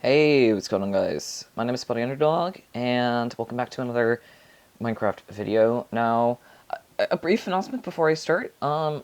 Hey, what's going on, guys? My name is Buddy Underdog, and welcome back to another Minecraft video. Now, a brief announcement before I start. Over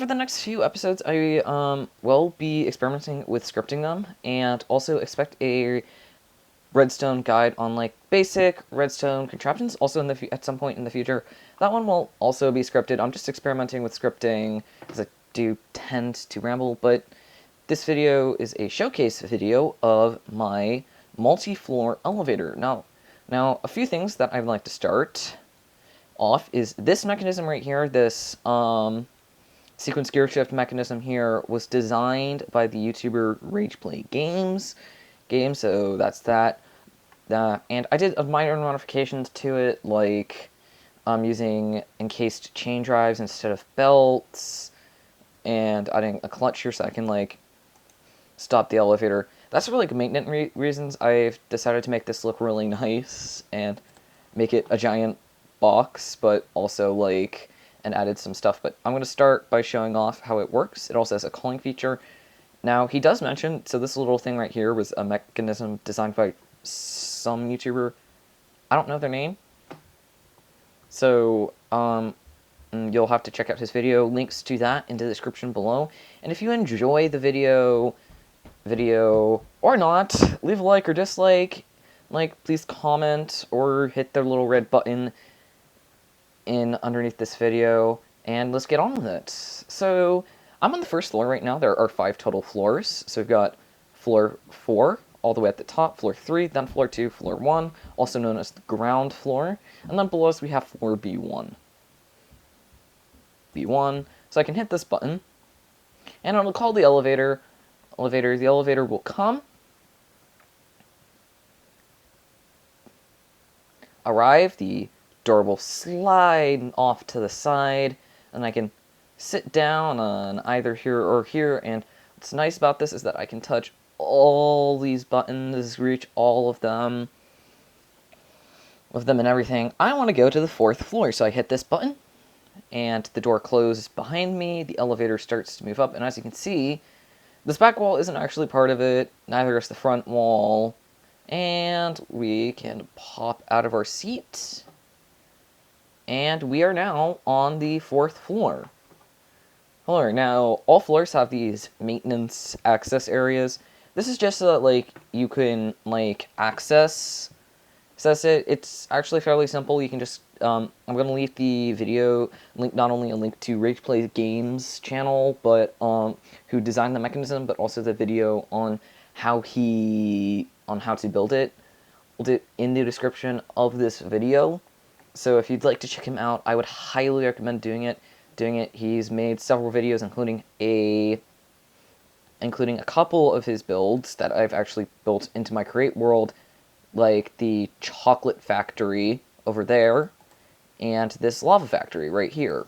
the next few episodes, I will be experimenting with scripting them, and also expect a redstone guide on like basic redstone contraptions. Also, at some point in the future, that one will also be scripted. I'm just experimenting with scripting because I do tend to ramble, but this video is a showcase video of my multi-floor elevator. Now, a few things that I'd like to start off is this mechanism right here. This sequence gear shift mechanism here was designed by the YouTuber Rageplay Games. So that's that. And I did minor modifications to it, like using encased chain drives instead of belts, and adding a clutch here so I can like stop the elevator. That's for like maintenance reasons. I've decided to make this look really nice and make it a giant box, but also like and added some stuff. But I'm going to start by showing off how it works. It also has a calling feature. Now he does mention, so this little thing right here was a mechanism designed by some YouTuber. I don't know their name. So you'll have to check out his video. Links to that in the description below. And if you enjoy the video or not, leave a like or dislike. Like, please comment or hit the little red button in underneath this video, and let's get on with it. So I'm on the first floor right now. There are 5 total floors. So we've got floor 4 all the way at the top, floor 3, then floor 2, floor 1, also known as the ground floor, and then below us we have floor B1. So I can hit this button, and it'll call the elevator. The elevator will come, arrive, the door will slide off to the side, and I can sit down on either here or here. And what's nice about this is that I can touch all these buttons, reach all of them and everything. I want to go to the 4th floor, so I hit this button, and the door closes behind me. The elevator starts to move up, and as you can see, this back wall isn't actually part of it, neither is the front wall, and we can pop out of our seat, and we are now on the 4th floor. Now, all floors have these maintenance access areas. This is just so that, like, you can, like, access it. It's actually fairly simple. You can just, I'm going to leave the video link, not only a link to Rageplay Games channel, but, who designed the mechanism, but also the video on how to build it. We'll do it in the description of this video. So if you'd like to check him out, I would highly recommend doing it. He's made several videos, including a couple of his builds that I've actually built into my Create world, like the chocolate factory over there, and this lava factory right here.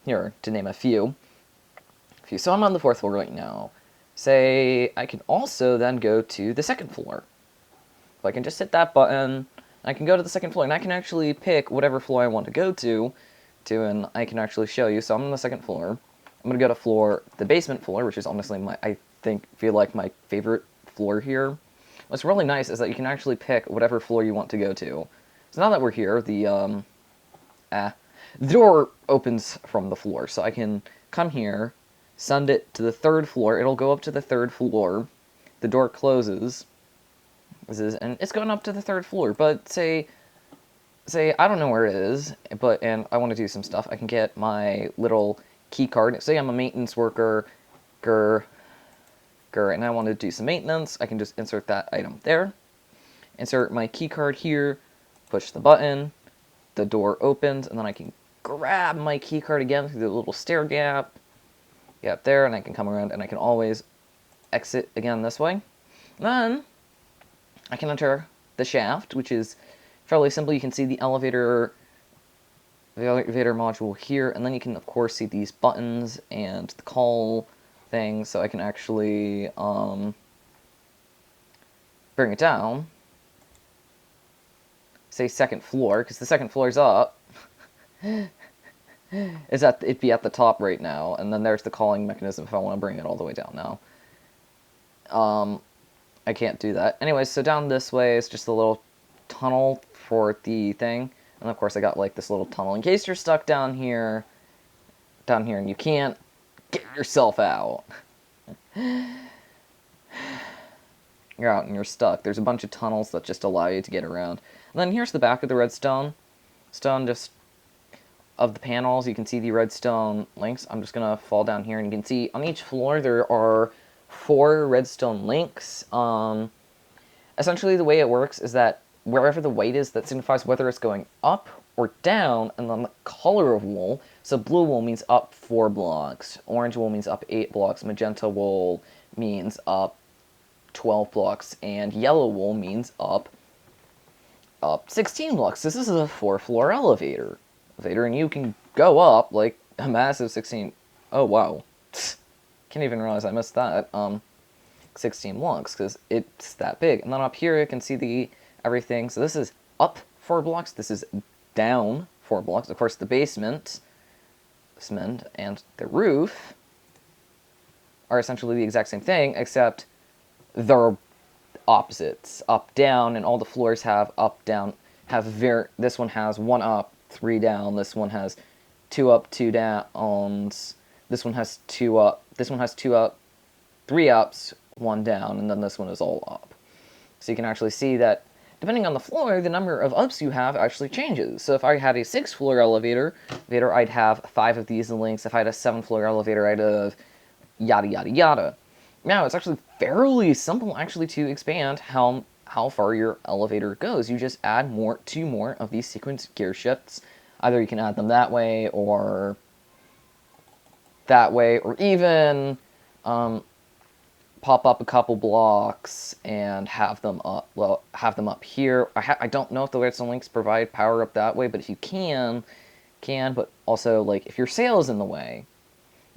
Here, to name a few. So I'm on the 4th floor right now. Say, I can also then go to the 2nd floor. So I can just hit that button, I can go to the 2nd floor, and I can actually pick whatever floor I want to go to, and I can actually show you. So I'm on the 2nd floor. I'm going to go to the basement floor, which is honestly I feel like my favorite floor here. What's really nice is that you can actually pick whatever floor you want to go to. So now that we're here, the door opens from the floor, so I can come here, send it to the 3rd floor. It'll go up to the 3rd floor. The door closes, and it's going up to the 3rd floor. But say I don't know where it is, and I want to do some stuff. I can get my little key card. Say I'm a maintenance worker, and I want to do some maintenance. I can just insert that item there. Insert my key card here, push the button, the door opens, and then I can grab my key card again through the little stair gap there, and I can come around, and I can always exit again this way. Then I can enter the shaft, which is fairly simple. You can see the elevator module here, and then you can of course see these buttons and the call thing, so I can actually bring it down. Say 2nd floor, because the 2nd floor is up. It'd be at the top right now, and then there's the calling mechanism if I want to bring it all the way down now. I can't do that. Anyway, so down this way is just a little tunnel for the thing. And of course I got like this little tunnel in case you're stuck down here and you can't get yourself out. You're out and you're stuck. There's a bunch of tunnels that just allow you to get around. And then here's the back of the redstone. Just of the panels, you can see the redstone links. I'm just gonna fall down here and you can see on each floor there are 4 redstone links. Essentially the way it works is that wherever the white is, that signifies whether it's going up or down, and then the color of wool. So blue wool means up 4 blocks, orange wool means up 8 blocks, magenta wool means up 12 blocks, and yellow wool means up 16 blocks. This is a 4-floor elevator, and you can go up like a massive 16. Oh wow, can't even realize I missed that. 16 blocks because it's that big. And then up here you can see everything. So this is up 4 blocks. This is down 4 blocks. Of course, the basement, and the roof are essentially the exact same thing, except they're opposites. Up, down, and all the floors have up, down. This one has 1 up, 3 down. This one has 2 up, 2 downs. This one has 2 up. This one has 2 up, 3 ups, 1 down, and then this one is all up. So you can actually see that depending on the floor, the number of ups you have actually changes. So if I had a 6-floor elevator, I'd have 5 of these links. If I had a 7-floor elevator, I'd have yada yada yada. Now, it's actually fairly simple actually to expand how far your elevator goes. You just add 2 more of these sequence gear shifts. Either you can add them that way, or even pop up a couple blocks and have them up here. I don't know if the redstone links provide power up that way, but if you can, but also, like, if your sail is in the way,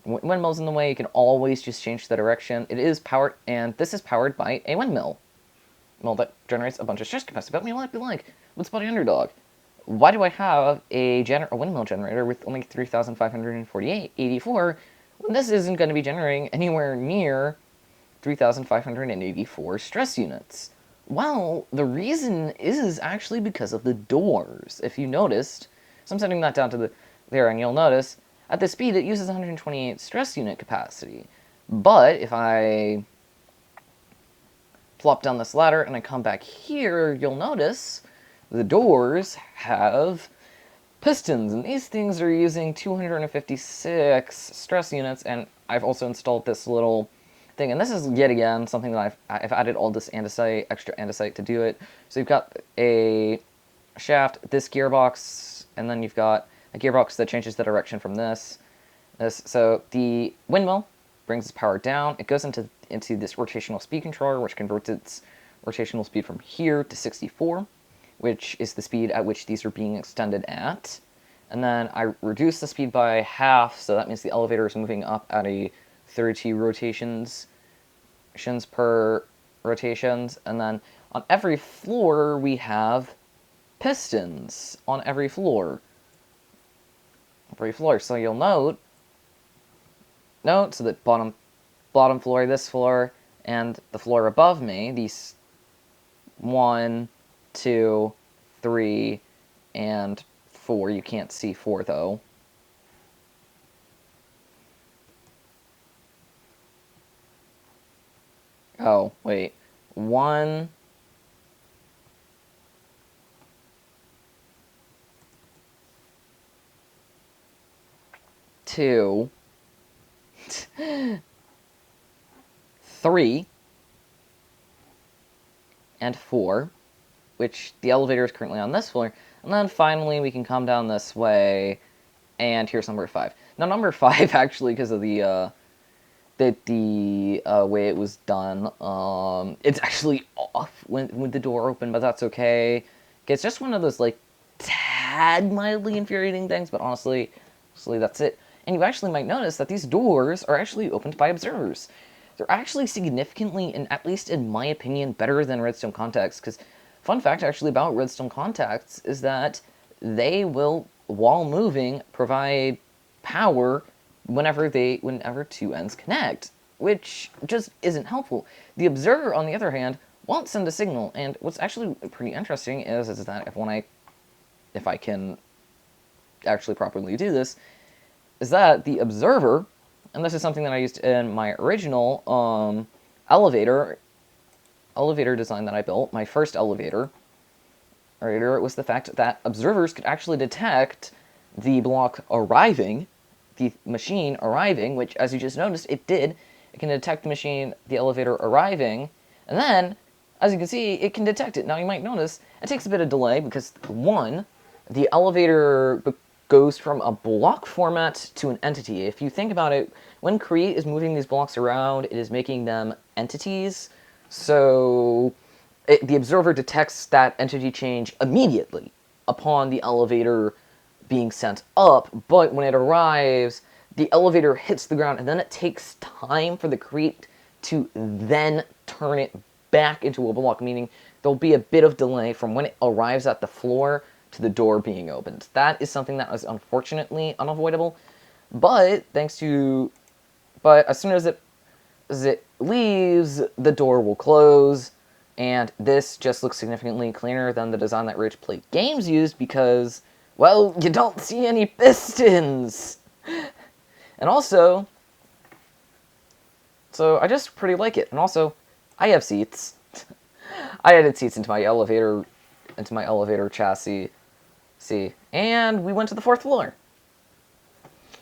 windmill's in the way, you can always just change the direction. It is powered, and this is powered by a windmill. Well, that generates a bunch of stress capacity. But you might be like, what's Buddy Underdog? Why do I have a windmill generator with only 3,584 when this isn't going to be generating anywhere near 3,584 stress units? Well, the reason is actually because of the doors. If you noticed, so I'm setting that down to there, and you'll notice at this speed it uses 128 stress unit capacity. But if I flop down this ladder and I come back here, you'll notice the doors have pistons, and these things are using 256 stress units, and I've also installed this little thing, and this is yet again something that I've added all this andesite, extra andesite to do it. So you've got a shaft, this gearbox, and then you've got a gearbox that changes the direction from this. So the windmill brings its power down. It goes into this rotational speed controller, which converts its rotational speed from here to 64, which is the speed at which these are being extended at. And then I reduce the speed by half, so that means the elevator is moving up at a 30 rotations per rotations. And then on every floor we have pistons on every floor. So you'll note so that bottom floor, this floor, and the floor above me, these 1, 2, 3, and 4. You can't see 4 though. Oh, wait. 1, 2, 3, and 4, which the elevator is currently on this floor. And then finally we can come down this way, and here's number 5. Now number 5, actually, because of the way it was done, it's actually off when the door opened, but that's okay. It's just one of those, like, tad mildly infuriating things, but honestly, that's it. And you actually might notice that these doors are actually opened by observers. They're actually significantly, and at least in my opinion, better than redstone contacts, because fun fact actually about redstone contacts is that they will, while moving, provide power whenever 2 ends connect. which just isn't helpful. The observer, on the other hand, won't send a signal, and what's actually pretty interesting is that if I can actually properly do this, is that the observer, and this is something that I used in my original elevator design that I built, my first elevator, was the fact that observers could actually detect the block arriving, the machine arriving, which, as you just noticed, it did. It can detect the elevator arriving, and then, as you can see, it can detect it. Now, you might notice it takes a bit of delay because, one, the elevator goes from a block format to an entity. If you think about it, when Create is moving these blocks around, it is making them entities. So the observer detects that entity change immediately upon the elevator being sent up, but when it arrives, the elevator hits the ground, and then it takes time for the Create to then turn it back into a block, meaning there'll be a bit of delay from when it arrives at the floor to the door being opened. That is something that is unfortunately unavoidable, but as soon as it leaves, the door will close, and this just looks significantly cleaner than the design that Rage Play Games used because, well, you don't see any pistons! And also, so I just pretty like it, and also, I have seats. I added seats into my elevator chassis. See, and we went to the 4th floor.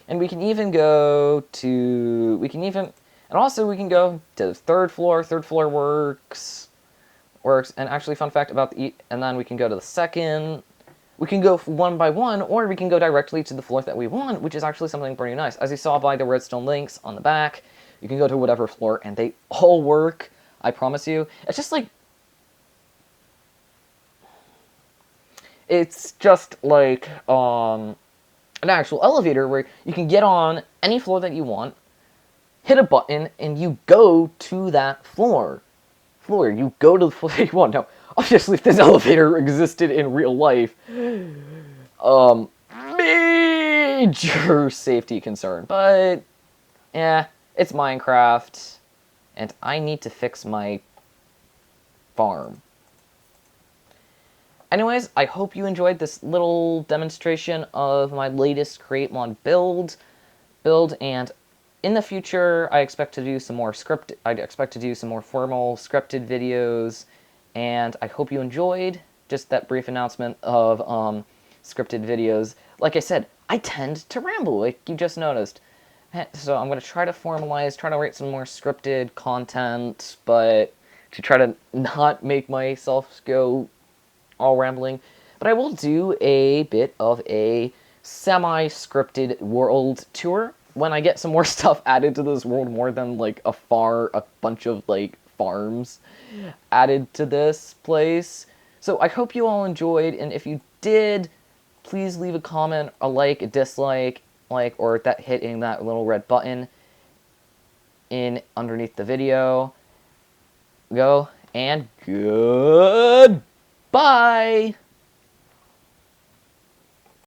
And we can even go to, and also we can go to the 3rd floor. 3rd floor works, and actually, fun fact about and then we can go to the 2nd. We can go one by one, or we can go directly to the floor that we want, which is actually something pretty nice. As you saw by the redstone links on the back, you can go to whatever floor, and they all work, I promise you. It's just like an actual elevator where you can get on any floor that you want, hit a button, and you go to that floor. You go to the floor that you want. Now, obviously, if this elevator existed in real life, major safety concern. But, yeah, it's Minecraft, and I need to fix my farm. Anyways, I hope you enjoyed this little demonstration of my latest Create Mod build, and in the future, I expect to do some more formal scripted videos, and I hope you enjoyed just that brief announcement of scripted videos. Like I said, I tend to ramble, like you just noticed. So I'm going to try to try to write some more scripted content, but to try to not make myself go all rambling. But I will do a bit of a semi-scripted world tour when I get some more stuff added to this world, more than like a bunch of like farms added to this place. So I hope you all enjoyed, and if you did, please leave a comment, a like, a dislike, or hitting that little red button underneath the video. Go, and goodbye!